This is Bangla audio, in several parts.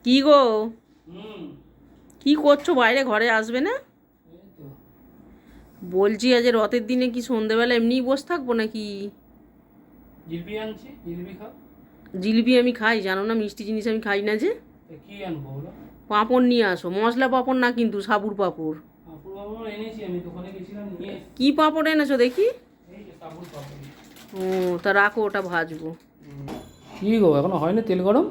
কি গো, কি করছো বাইরে? ঘরে আসবে না? বলছি আজ রথের দিনে কি সন্ধেবেলা এমনিই বসে থাকবো নাকি? জিলিপি আনছি, জিলিপি খাও। জিলিপি আমি খাই, জানো না? মিষ্টি জিনিস আমি খাই না যে। কি আনবো বলো? পাঁপড় নিয়ে আসো, মশলা পাঁপড় না কিন্তু, সাবুর পাঁপড়। পাঁপড় পাঁপড় এনেছি, আমি দোকানে গেছিলাম নিয়ে এসেছি। কি পাঁপড় এনেছো দেখি? এই যে সাবুর পাঁপড়। ও, তা রাখো, ওটা ভাজবো। কি গো, এখনো হয়নি তেল গরম?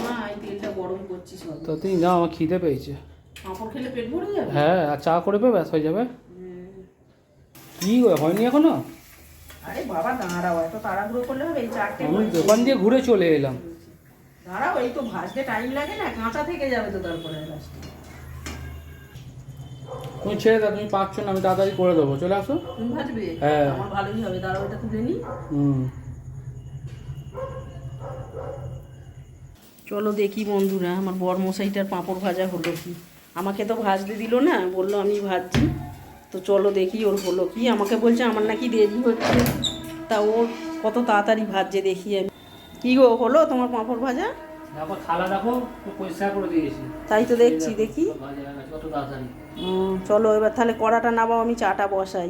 না, এই তেলটা গরম করছি সব। তো তুই না, আমার খিদে পেয়েছে। পাঁপড় খেলে পেট ভরে যাবে। হ্যাঁ, আর চা করে পে, ব্যাস হয়ে যাবে। কি গো, হয়নি এখনো? আরে বাবা দাঁড়াও, এত তাড়াহুড়ো করলে হবে? এই চারটে আমি দোকান দিয়ে ঘুরে চলে এলাম। দাঁড়াও, এই তো ভাজতে টাইম লাগে না, কাঁচা থেকে যাবে তো তারপরে লাস্টে। তুমি ছেড়ে দাও, তুমি পাচ্ছ না, আমি তাড়াতাড়ি করে দেবো, চলে আসো। তুমি ভাজবে? হ্যাঁ। আমার ভালোই হবে, দাঁড়াও এটা তুলে নি। চলো দেখি বন্ধুরা, আমার বর মশাইটার পাঁপড় ভাজা হলো কি। আমাকে তো ভাজতে দিল না, বললো আমি ভাজছি। তো চলো দেখি ওর হলো কি। আমাকে বলছে আমার নাকি দেরি হচ্ছে, তা ওর কত তাড়াতাড়ি ভাজছে দেখি আমি। কি গো, হলো তোমার পাঁপড় ভাজা? দেখো থালা দেখো, পরিষ্কার করে দিয়েছি। তাই তো দেখছি, দেখি। কত তাড়াতাড়ি। চলো এবার তাহলে কড়াটা নামাও, আমি চাটা বসাই।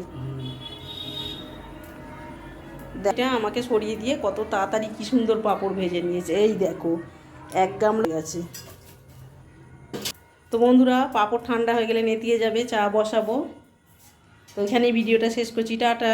এটা আমাকে সরিয়ে দিয়ে কত তাড়াতাড়ি কি সুন্দর পাঁপড় ভেজে নিয়েছে, এই দেখো এক গামলা গেছে। তো বন্ধুরা, পাঁপড় ঠান্ডা হয়ে গেলে নেতিয়ে যাবে, চা বসাবো। তো এখানেই ভিডিওটা শেষ করছি, টাটা।